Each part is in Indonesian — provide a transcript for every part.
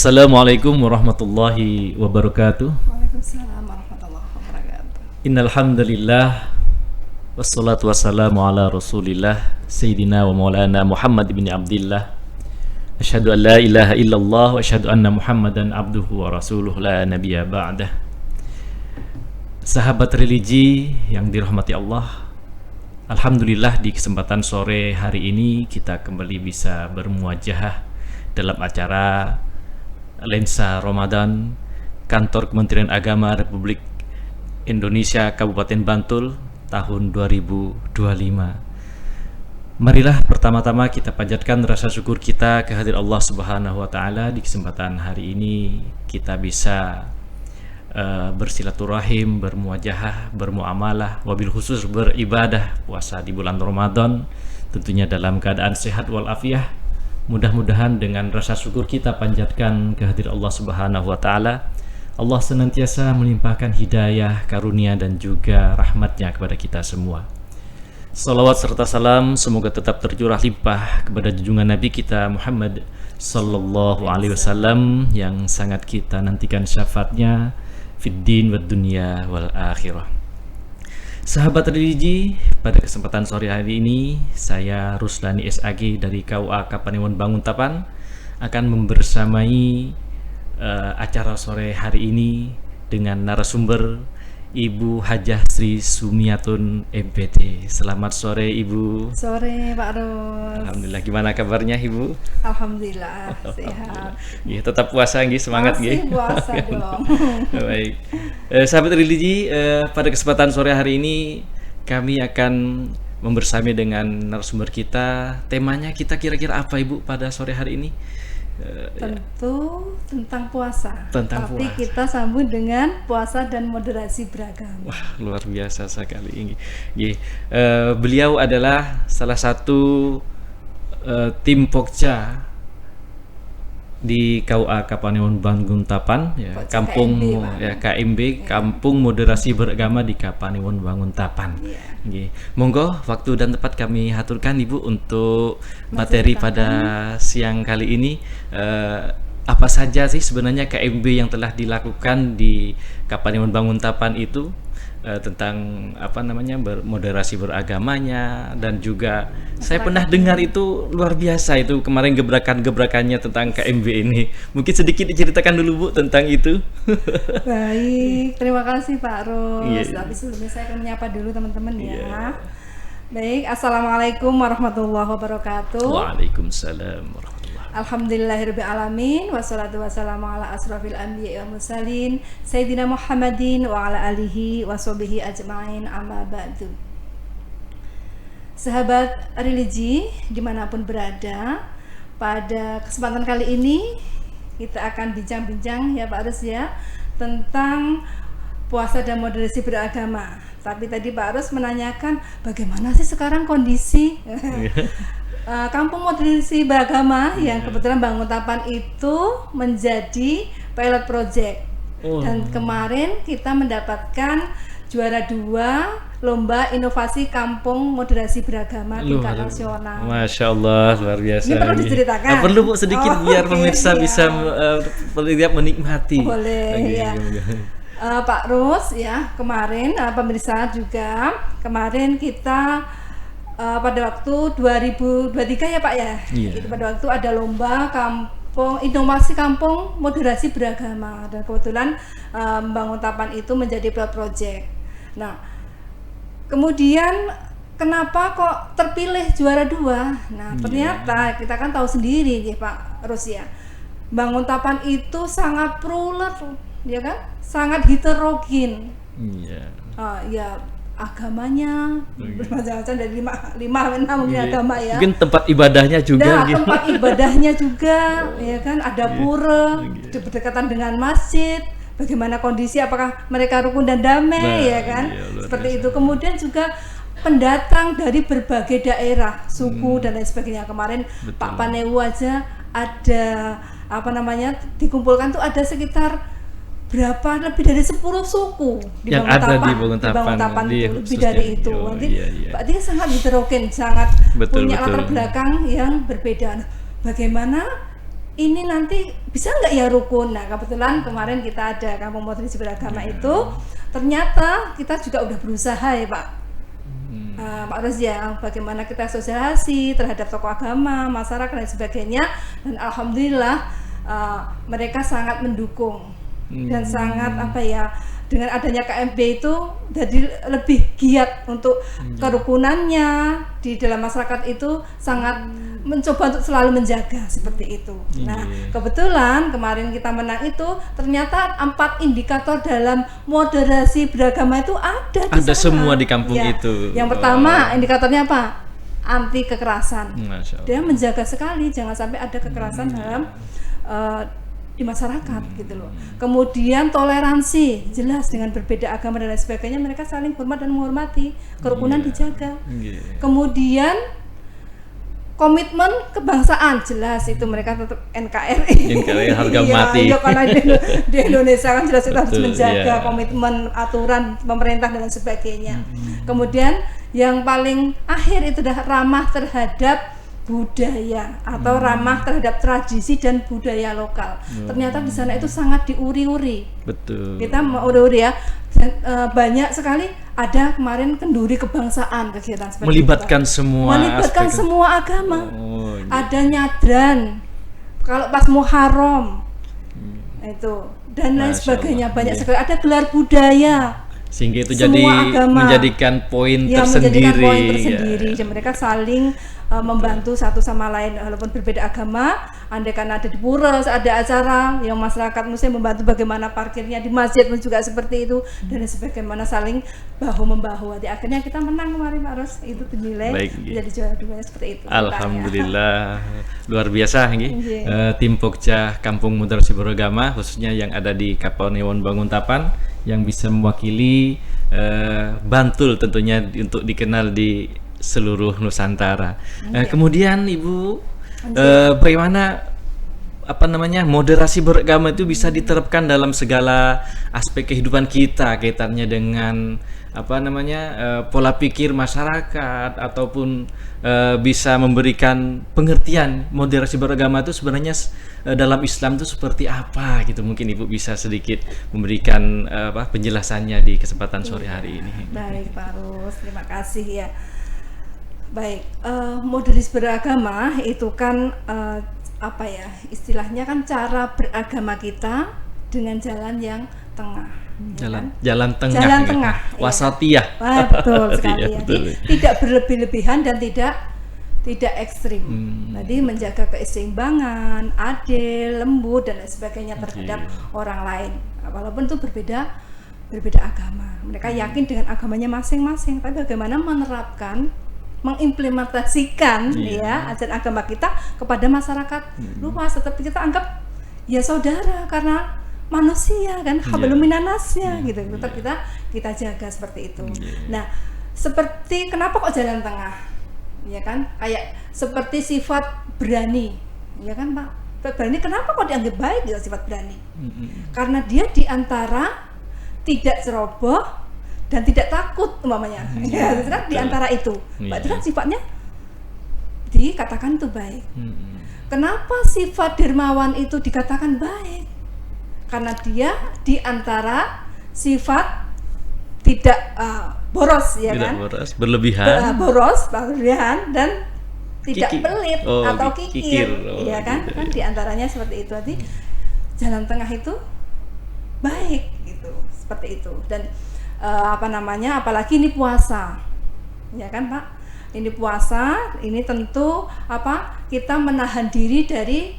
Assalamualaikum warahmatullahi wabarakatuh. Waalaikumsalam warahmatullahi wabarakatuh. Innal hamdalillah wassalatu wassalamu ala Rasulillah Sayyidina wa Maulana Muhammad ibn Abdillah. Asyhadu an la ilaha illallah wa asyhadu anna Muhammadan abduhu wa rasuluh la nabiyya ba'dah. Sahabat religi yang dirahmati Allah, alhamdulillah di kesempatan sore hari ini kita kembali bisa bermuajahah dalam acara Lensa Ramadan Kantor Kementerian Agama Republik Indonesia Kabupaten Bantul tahun 2025. Marilah pertama-tama kita panjatkan rasa syukur kita kehadirat Allah Subhanahu wa taala. Di kesempatan hari ini kita bisa bersilaturahim, bermuajahah, bermuamalah, wabil khusus beribadah puasa di bulan Ramadan, tentunya dalam keadaan sehat walafiat. Mudah-mudahan dengan rasa syukur kita panjatkan kehadirat Allah Subhanahu wa taala, Allah senantiasa melimpahkan hidayah, karunia dan juga rahmatnya kepada kita semua. Salawat serta salam semoga tetap tercurah limpah kepada junjungan Nabi kita Muhammad sallallahu alaihi wasallam yang sangat kita nantikan syafaatnya fid din wad dunya wal akhirah. Sahabat religi, pada kesempatan sore hari ini saya Ruslani SAG dari KUA Kapanewon Banguntapan akan membersamai acara sore hari ini dengan narasumber Ibu Hajah Sri Sumiatun MPT. Selamat sore Ibu. Sore Pak Ros. Alhamdulillah, gimana kabarnya Ibu? Alhamdulillah sehat. Ya, tetap puasa nggih, semangat nggih. Masih puasa dong. Baik. Sahabat religi, pada kesempatan sore hari ini kami akan membersamai dengan narasumber kita. Temanya kita kira-kira apa Ibu pada sore hari ini? Tentu tentang puasa. Tapi puasa. Kita sambung dengan puasa dan moderasi beragama. Wah, luar biasa sekali. Beliau adalah salah satu tim Pokja di KUA Kapanewon Banguntapan, ya, Kampung KMB, Kampung Moderasi Beragama di Kapanewon Banguntapan. Monggo waktu dan tempat kami haturkan Ibu untuk materi pada siang kali ini. Apa saja sih sebenarnya KMB yang telah dilakukan di Kapanewon Banguntapan itu, tentang apa namanya moderasi beragamanya, dan juga saya pernah dengar itu luar biasa itu kemarin gebrakannya tentang KMB ini. Mungkin sedikit diceritakan dulu Bu tentang itu. Baik, terima kasih Pak Ros. Tapi sebelumnya saya akan menyapa dulu teman-teman ya. Baik, assalamualaikum warahmatullahi wabarakatuh. Waalaikumsalam warahmatullahi. Alhamdulillahirabbil alamin, wassalatu wassalamu ala asrofil anbiya'i wal mursalin Sayyidina Muhammadin wa ala alihi washabihi ajmain, amma ba'du. Sahabat religi dimanapun berada, pada kesempatan kali ini kita akan bincang-bincang ya Pak Ros ya, tentang puasa dan moderasi beragama. Tapi tadi Pak Ros menanyakan bagaimana sih sekarang kondisi Kampung Moderasi Beragama yang kebetulan Banguntapan itu menjadi pilot project. Dan kemarin kita mendapatkan juara 2 lomba inovasi Kampung Moderasi Beragama tingkat nasional. Masya Allah, luar biasa. Ini perlu diceritakan? Perlu Bu sedikit biar pemirsa bisa menikmati. Boleh ya. Pak Ros ya, kemarin pemirsa juga kemarin kita pada waktu 2023 ya Pak ya, itu pada waktu ada lomba inovasi kampung moderasi beragama, dan kebetulan Banguntapan itu menjadi pilot project. Nah, kemudian kenapa kok terpilih juara 2? Nah, ternyata kita kan tahu sendiri ya Pak Ros ya, Banguntapan itu sangat plural ya kan, sangat heterogen. Ya, agamanya bermacam-macam, dari lima mungkin agama ya. Mungkin tempat ibadahnya juga. Nah, tempat ibadahnya juga, ya kan, ada pura, berdekatan dengan masjid. Bagaimana kondisi, apakah mereka rukun dan damai, ya kan? Seperti itu. Kemudian juga pendatang dari berbagai daerah, suku dan lain sebagainya. Kemarin Pak Panewu aja ada dikumpulkan tuh ada sekitar lebih dari 10 suku di Banguntapan itu, lebih dari itu. Berarti sangat heterogen, sangat punya latar belakang yang berbeda. Bagaimana ini nanti bisa nggak ya rukun. Nah kebetulan kemarin kita ada kampung moderasi beragama itu, ternyata kita juga udah berusaha ya Pak Pak Rozia, bagaimana kita sosialisasi terhadap tokoh agama, masyarakat dan sebagainya, dan alhamdulillah mereka sangat mendukung dan sangat dengan adanya KMB itu jadi lebih giat untuk kerukunannya di dalam masyarakat itu, sangat mencoba untuk selalu menjaga seperti itu. Nah kebetulan kemarin kita menang itu, ternyata 4 indikator dalam moderasi beragama itu ada sana. Semua di kampung itu. Yang pertama indikatornya apa? Anti kekerasan. Dia menjaga sekali jangan sampai ada kekerasan dalam di masyarakat gitu loh. Kemudian toleransi, jelas dengan berbeda agama dan lain sebagainya mereka saling hormat dan menghormati, kerukunan dijaga. Kemudian komitmen kebangsaan, jelas itu mereka tetap NKRI harga mati. Ya karena di Indonesia kan jelas kita harus menjaga komitmen aturan pemerintah dan lain sebagainya. Kemudian yang paling akhir itu dah ramah terhadap budaya atau ramah terhadap tradisi dan budaya lokal. Ternyata di sana itu sangat diuri-uri. Betul. Kita mau uri-uri ya. Dan, banyak sekali ada kemarin kenduri kebangsaan, kegiatan seperti melibatkan itu, melibatkan semua agama. Ada nyadran kalau pas Muharram itu dan lain sebagainya, banyak sekali. Ada gelar budaya. Sehingga itu jadi menjadikan poin tersendiri. Dan mereka saling membantu satu sama lain walaupun berbeda agama. Andai kan ada di pura, ada acara yang masyarakat muslim membantu bagaimana parkirnya di masjid pun juga seperti itu, dan sebagaimana saling bahu membahu. Akhirnya kita menang kemarin Pak Ros, itu dinilai jadi juara 2 seperti itu. Alhamdulillah luar biasa tim Pokja Kampung Moderasi Beragama khususnya yang ada di Kapanewon Banguntapan yang bisa mewakili Bantul tentunya untuk dikenal di seluruh Nusantara. Kemudian Ibu, bagaimana moderasi beragama itu bisa diterapkan dalam segala aspek kehidupan kita, kaitannya dengan pola pikir masyarakat ataupun bisa memberikan pengertian moderasi beragama itu sebenarnya dalam Islam itu seperti apa gitu. Mungkin Ibu bisa sedikit memberikan penjelasannya di kesempatan sore hari ini. Baik Pak Rus, terima kasih ya. Baik, moderasi beragama itu kan istilahnya kan cara beragama kita dengan jalan yang tengah. Jalan tengah, wasatiyah. Betul sekali. Tidak berlebih-lebihan dan tidak ekstrim. Jadi menjaga keseimbangan, adil, lembut dan lain sebagainya terhadap orang lain. Walaupun itu berbeda agama. Mereka yakin dengan agamanya masing-masing, tapi bagaimana menerapkan, mengimplementasikan ajaran agama kita kepada masyarakat luas. Tetapi kita anggap ya saudara karena manusia kan, hablum minannasnya gitu. Tetap kita jaga seperti itu. Nah, seperti kenapa kok jalan tengah? Ya kan? Kayak seperti sifat berani. Ya kan, Pak? Berani kenapa kok dianggap baik ya sifat berani? Karena dia di antara tidak ceroboh dan tidak takut umpamanya. Ya, kan di antara itu. Berarti kan sifatnya dikatakan itu baik. Kenapa sifat dermawan itu dikatakan baik? Karena dia di antara sifat tidak boros, ya tidak kan? Boros, berlebihan dan tidak pelit atau kikir, ya kan? Kan di antaranya seperti itu. Jadi jalan tengah itu baik gitu, seperti itu. Dan apalagi ini puasa, ya kan Pak? Ini puasa, ini tentu kita menahan diri dari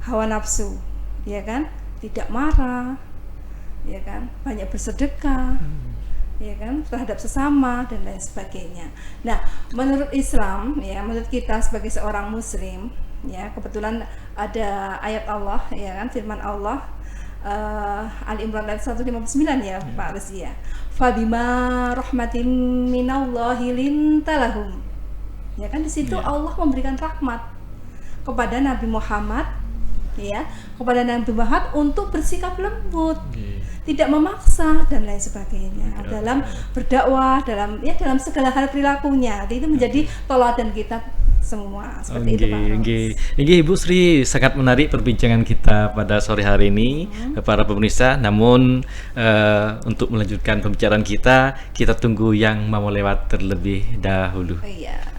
hawa nafsu, ya kan? Tidak marah, ya kan? Banyak bersedekah, ya kan? Terhadap sesama dan lain sebagainya. Nah, menurut Islam, ya, menurut kita sebagai seorang Muslim, ya, kebetulan ada ayat Allah, ya kan? Firman Allah, Ali Imran ayat 159 ya, Pak Rezia. Fabima rahmatin minallahi lintalahum. Ya kan di situ Allah memberikan rahmat kepada Nabi Muhammad, ya, kepada Nabi Muhammad untuk bersikap lembut, tidak memaksa dan lain sebagainya dalam berdakwah, dalam segala hal perilakunya. Itu menjadi teladan kita semua. Seperti itu Pak Ros. Ibu Sri, sangat menarik perbincangan kita pada sore hari ini para pemirsa. Namun untuk melanjutkan pembicaraan kita tunggu yang mau lewat terlebih dahulu. Iya.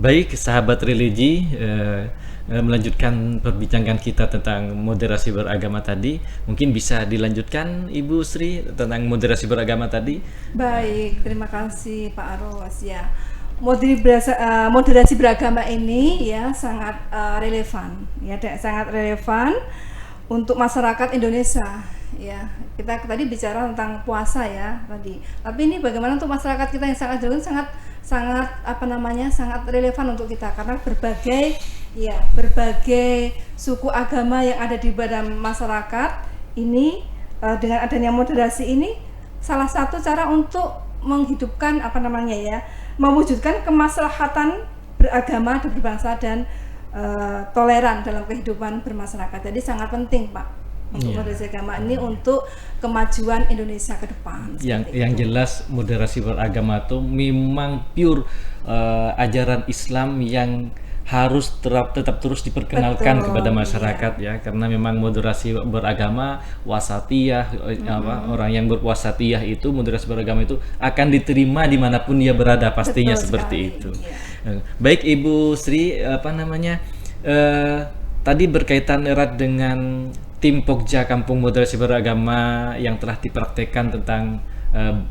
Baik, sahabat religi, melanjutkan perbincangan kita tentang moderasi beragama tadi. Mungkin bisa dilanjutkan Ibu Sri tentang moderasi beragama tadi. Baik, terima kasih Pak Aros ya. Moderasi beragama ini ya sangat relevan ya, sangat relevan untuk masyarakat Indonesia ya. Kita tadi bicara tentang puasa ya tadi. Tapi ini bagaimana untuk masyarakat kita yang sangat jauh, sangat relevan untuk kita karena berbagai suku agama yang ada di badan masyarakat ini dengan adanya moderasi ini salah satu cara untuk menghidupkan mewujudkan kemaslahatan beragama dan berbangsa dan toleran dalam kehidupan bermasyarakat. Jadi sangat penting Pak untuk moderasi agama ini untuk kemajuan Indonesia ke depan. Yang jelas moderasi beragama itu memang pure ajaran Islam yang harus tetap terus diperkenalkan kepada masyarakat ya, karena memang moderasi beragama wasatiyah, orang yang berwasatiyah itu moderasi beragama itu akan diterima dimanapun dia berada pastinya. Betul seperti sekali. Itu. Baik Ibu Sri, tadi berkaitan erat dengan tim Pokja Kampung Moderasi Beragama yang telah dipraktekkan tentang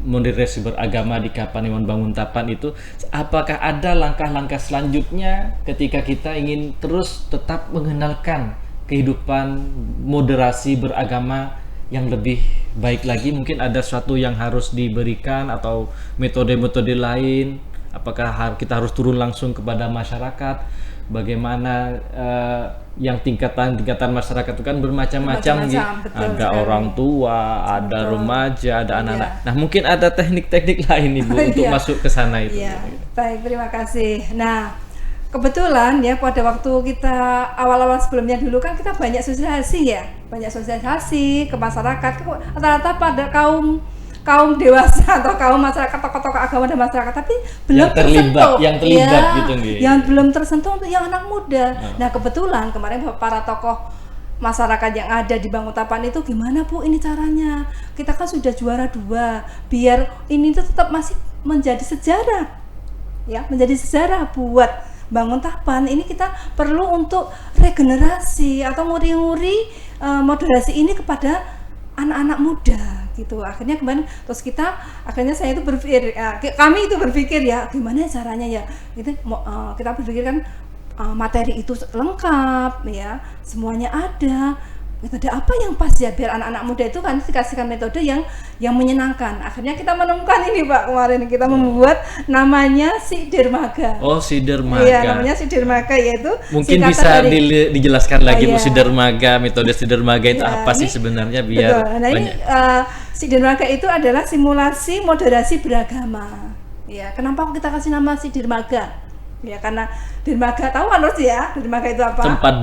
moderasi beragama di Kapanewon Banguntapan itu, apakah ada langkah-langkah selanjutnya ketika kita ingin terus tetap mengenalkan kehidupan moderasi beragama yang lebih baik lagi? Mungkin ada sesuatu yang harus diberikan atau metode-metode lain? Apakah kita harus turun langsung kepada masyarakat? Bagaimana yang tingkatan masyarakat itu kan bermacam-macam gitu. Ada orang tua, ada remaja, ada anak-anak. Nah, mungkin ada teknik-teknik lain Ibu untuk masuk ke sana itu. Baik, terima kasih. Nah, kebetulan ya pada waktu kita awal-awal sebelumnya dulu kan kita banyak sosialisasi ke masyarakat, rata-rata pada kaum dewasa atau kaum masyarakat, tokoh-tokoh agama dan masyarakat, tapi belum yang terlibat gitu yang belum tersentuh untuk yang anak muda. Nah, kebetulan kemarin para tokoh masyarakat yang ada di Banguntapan itu, gimana Bu ini caranya? Kita kan sudah juara 2, biar ini tuh tetap masih menjadi sejarah ya, menjadi sejarah buat Banguntapan. Ini kita perlu untuk regenerasi atau nguri-nguri moderasi ini kepada anak-anak muda gitu. Akhirnya kemarin saya itu berpikir, kami itu berpikir ya gimana caranya ya itu kita berpikir kan materi itu lengkap ya, semuanya ada. Metode apa yang pas ya biar anak-anak muda itu kan dikasihkan metode yang menyenangkan. Akhirnya kita menemukan ini Pak, kemarin kita membuat namanya Sidermaga. Oh, Sidermaga. Iya, namanya Sidermaga, yaitu mungkin bisa dijelaskan lagi Bu, Sidermaga, metode Sidermaga itu apa sih sebenarnya biar betul. Nah, banyak. Sidermaga itu adalah simulasi moderasi beragama. Ya, kenapa kita kasih nama Sidermaga? Ya karena dermaga, tahu kan Ros ya, dermaga itu apa? Tempat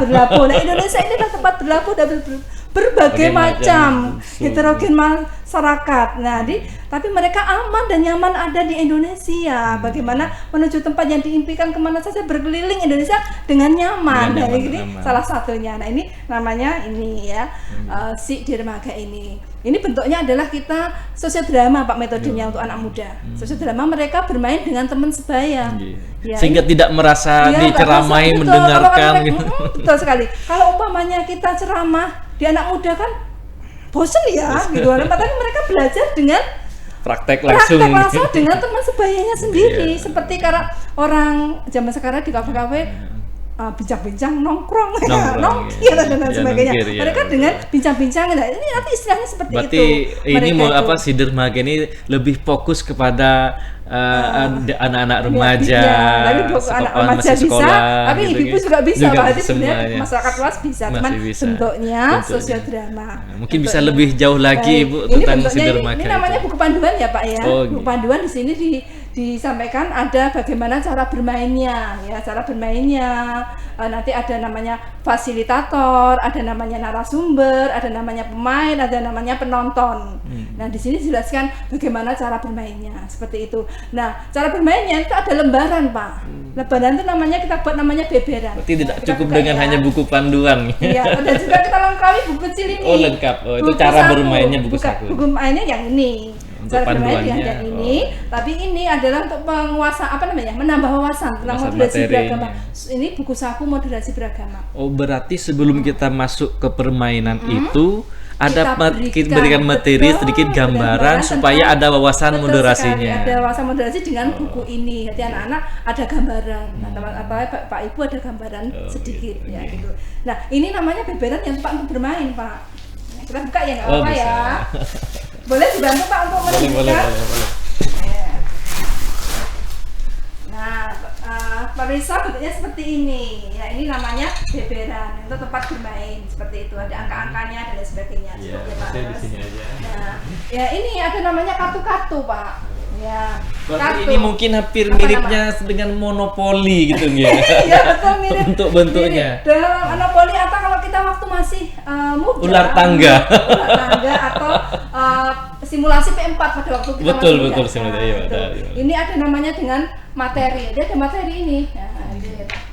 berlabuh. Nah, Indonesia ini adalah tempat berlabuh dan berbagai macam heterogen masyarakat. Nah, tapi mereka aman dan nyaman ada di Indonesia. Bagaimana menuju tempat yang diimpikan, kemana saja berkeliling Indonesia dengan nyaman. Nah, ini salah satunya. Nah, ini namanya ini ya, si dermaga ini. Ini bentuknya adalah kita sosiodrama Pak, metodenya untuk anak muda. Sosiodrama mereka bermain dengan teman sebaya. Ya, sehingga tidak merasa diceramai, mendengarkan gitu. Betul sekali. Kalau umpamanya kita ceramah di anak muda kan bosen ya gitu. Tapi mereka belajar dengan praktek langsung dengan teman sebayanya sendiri. Seperti karena orang zaman sekarang di kafe-kafe bincang-bincang nongkrong nongki dan sebagainya. Mereka dengan bincang-bincang, ini nanti istilahnya seperti berarti itu. Ini mau apa, si dermaga ini lebih fokus kepada anak-anak remaja, anak remaja bisa, tapi ibu-ibu juga bisa. Berarti sebenarnya masyarakat luas bisa, cuman bentuknya sosiodrama. Mungkin bisa lebih jauh lagi Ibu tentang si dermaga. Ini namanya buku panduan ya Pak ya. Buku panduan di sini disampaikan ada bagaimana cara bermainnya, ya cara bermainnya. Nanti ada namanya fasilitator, ada namanya narasumber, ada namanya pemain, ada namanya penonton. Nah di sini dijelaskan bagaimana cara bermainnya seperti itu. Nah cara bermainnya itu ada lembaran Pak. Lembaran itu namanya kita buat namanya beberan. Berarti tidak cukup dengan hanya buku panduan. Iya, dan juga kita lengkapi buku kecil ini. Oh lengkap. Oh itu buku cara saku. Bermainnya buku saku. Buku mainnya yang ini. Cara bermain yang ini, tapi ini adalah untuk menambah wawasan tentang moderasi beragama. Ini buku saku moderasi beragama. Oh berarti sebelum kita masuk ke permainan itu ada kita berikan materi sedikit gambaran supaya ada wawasan moderasinya. Ada wawasan moderasi dengan buku ini. Jadi anak-anak ada gambaran. Nah, Pak Ibu ada gambaran sedikit ya gitu. Nah, ini namanya beberan yang tempat untuk bermain, Pak. Nah, kita buka ya nggak apa-apa ya. Boleh dibantu Pak untuk menunjukkan? Boleh. Nah, Pak Risa bentuknya seperti ini. Ya, ini namanya beberan untuk tempat bermain seperti itu. Ada angka-angkanya dan lain sebagainya. Iya, saya di sini aja. Nah, ya ini ada namanya kartu-kartu Pak. Ya. Berarti ini mungkin hampir miripnya dengan monopoli gitu ya. Iya betul, mirip. Bentuk-bentuknya. Dalam monopoli atau kalau kita waktu masih muda. Ular tangga atau simulasi P4 pada waktu kita betul masih betul muda. simulasi. Iya, ini ada namanya dengan materi. Dia ada materi ini. Ya,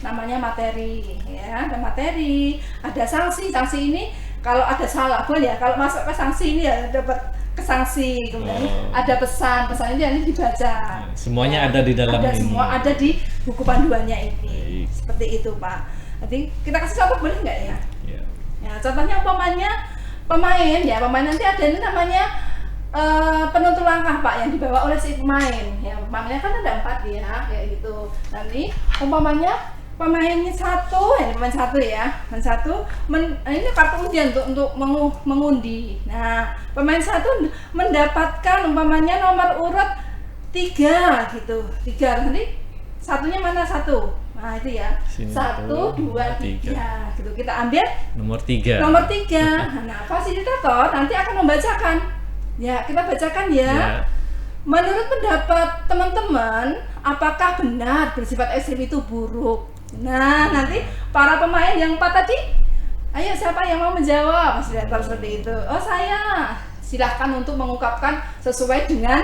namanya materi ya, ada materi, ada sanksi. Sanksi ini kalau ada salah pun ya, kalau masuk ke sanksi ini ya dapat kesanksi, kemudian ada pesan ini yang dibaca. Semuanya ya, ada di dalam ini. Semua ada di buku panduannya ini. Seperti itu Pak. Nanti kita kasih contoh boleh nggak ya? Ya contohnya umpamanya pemain nanti ada ini namanya penutur langkah Pak yang dibawa oleh si pemain. Ya pemainnya kan ada 4 ya kayak gitu. Nanti umpamanya pemain satu ya, ini kartu undian untuk mengundi. Nah, pemain satu mendapatkan umpamanya nomor urut 3 gitu. 3 nanti satunya mana satu? Nah, itu ya. 1 2 3 gitu. Kita ambil nomor 3. Nah, fasilitator nanti akan membacakan. Ya, kita bacakan ya. Menurut pendapat teman-teman, apakah benar bersifat ekstrim itu buruk? Nah, nanti para pemain yang 4 tadi, ayo siapa yang mau menjawab? Fasilitator seperti itu. Oh saya, silahkan untuk mengungkapkan sesuai dengan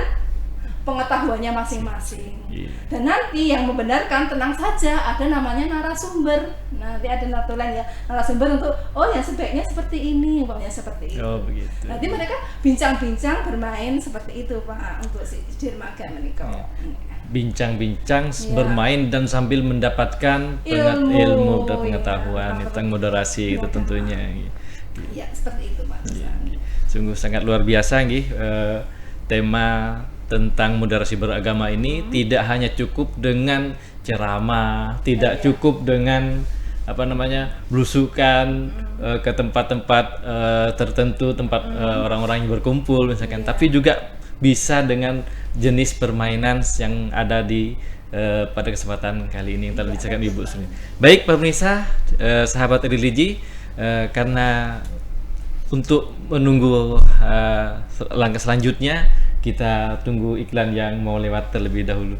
pengetahuannya masing-masing. Dan nanti yang membenarkan tenang saja, ada namanya narasumber. Nanti ada natulen ya, narasumber untuk yang sebaiknya seperti ini, pokoknya seperti itu. Oh begitu. Nanti mereka bincang-bincang bermain seperti itu Pak untuk si dermaga menikah. Bincang-bincang bermain dan sambil mendapatkan ilmu dan pengetahuan tentang moderasi itu tentunya. Iya, seperti itu Pak. Sungguh sangat luar biasa tema tentang moderasi beragama ini tidak hanya cukup dengan ceramah, tidak cukup dengan belusukan ke tempat-tempat tertentu, tempat orang-orang yang berkumpul misalkan, tapi juga bisa dengan jenis permainan yang ada di pada kesempatan kali ini yang telah diceritakan Ibu sendiri. Baik pemirsa, sahabat religi, karena untuk menunggu langkah selanjutnya kita tunggu iklan yang mau lewat terlebih dahulu.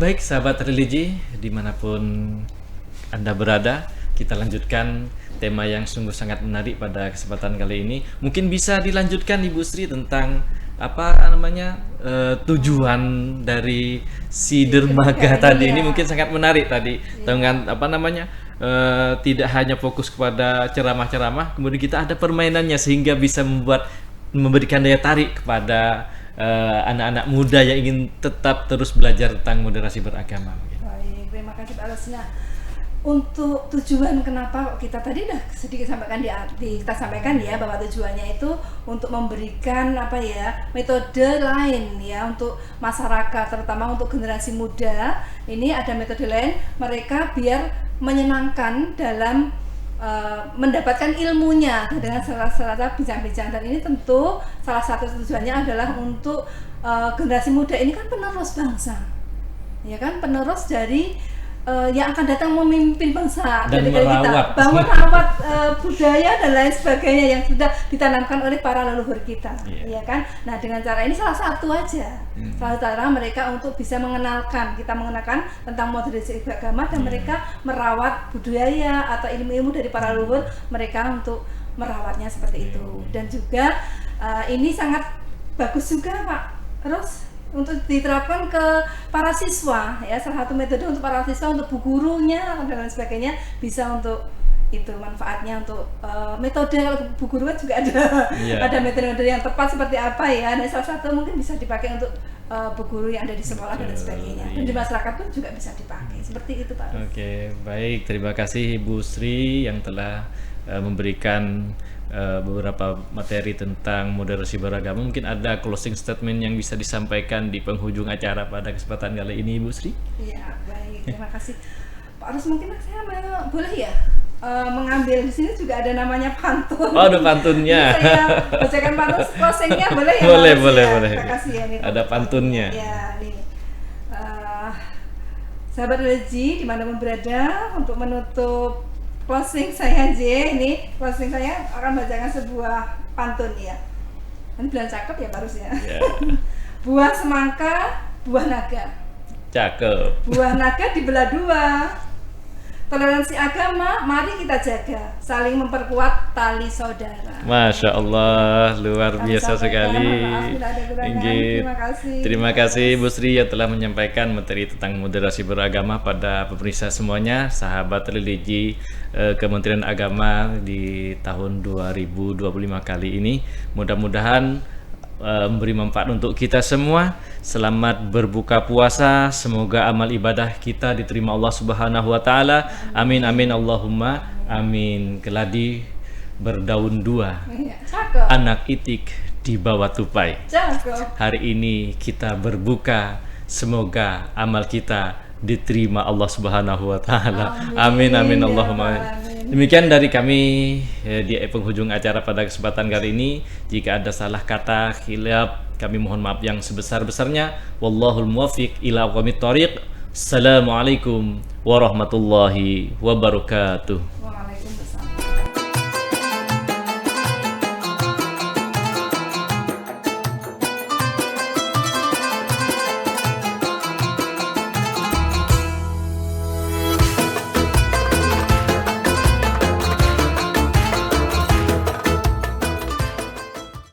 baik sahabat religi dimanapun Anda berada, kita lanjutkan tema yang sungguh sangat menarik pada kesempatan kali ini. Mungkin bisa dilanjutkan Ibu Sri tentang tujuan dari si dermaga tadi ini mungkin sangat menarik tadi dengan tidak hanya fokus kepada ceramah-ceramah, kemudian kita ada permainannya sehingga bisa memberikan daya tarik kepada anak-anak muda yang ingin tetap terus belajar tentang moderasi beragama. Baik, terima kasih Pak Rosna. Untuk tujuan kenapa kita tadi udah sedikit kita sampaikan ya, bahwa tujuannya itu untuk memberikan metode lain ya untuk masyarakat, terutama untuk generasi muda. Ini ada metode lain mereka biar menyenangkan dalam mendapatkan ilmunya dengan salah-salah bincang-bincang, dan ini tentu salah satu tujuannya adalah untuk generasi muda ini kan penerus bangsa, ya kan, penerus dari yang akan datang memimpin bangsa dan dari kita, merawat budaya dan lain sebagainya yang sudah ditanamkan oleh para leluhur kita, ya kan. Nah dengan cara ini salah satu aja, salah cara mereka untuk bisa mengenalkan tentang moderasi beragama dan mereka merawat budaya atau ilmu-ilmu dari para leluhur mereka untuk merawatnya seperti itu. Dan juga ini sangat bagus juga Pak Ros untuk diterapkan ke para siswa ya, salah satu metode untuk para siswa, untuk bu gurunya dan lain sebagainya, bisa untuk itu manfaatnya untuk metode. Kalau bu guru kan juga ada metode-metode yang tepat seperti apa ya. Nah salah satu mungkin bisa dipakai untuk bu guru yang ada di sekolah dan lain sebagainya, dan di masyarakat pun juga bisa dipakai seperti itu Pak. Oke, baik, terima kasih Ibu Sri yang telah memberikan beberapa materi tentang moderasi beragama. Mungkin ada closing statement yang bisa disampaikan di penghujung acara pada kesempatan kali ini Ibu Sri? Iya, baik, terima kasih Pak Ros. Mungkin saya boleh ya mengambil di sini juga ada namanya pantun. Oh, ada pantunnya. Saya bacakan pantun closingnya boleh ya? Boleh. Terima kasih ya. Ada pantunnya. Ya, nih. Sahabat religi dimanapun berada, untuk menutup closing saya closing saya akan bacakan sebuah pantun ya. Kan bilang cakep ya Pak Rus ya. Buah semangka, buah naga. Cakep. Buah naga dibelah dua. Toleransi agama mari kita jaga, saling memperkuat tali saudara. Masya Allah, luar biasa sekali. Terima kasih Bu Sri yang telah menyampaikan materi tentang moderasi beragama pada pemirsa semuanya, sahabat religi Kementerian Agama di tahun 2025 kali ini. Mudah-mudahan memberi manfaat untuk kita semua. Selamat berbuka puasa, semoga amal ibadah kita diterima Allah Subhanahu wa taala. Amin amin Allahumma amin. Keladi berdaun dua, anak itik di bawah tupai. Hari ini kita berbuka, semoga amal kita diterima Allah Subhanahu wa taala. Amin amin Allahumma. Demikian dari kami di penghujung acara pada kesempatan kali ini. Jika ada salah kata, khilaf, kami mohon maaf yang sebesar-besarnya. Wallahul muwaffiq ila aqwamit thoriq. Assalamualaikum warahmatullahi wabarakatuh.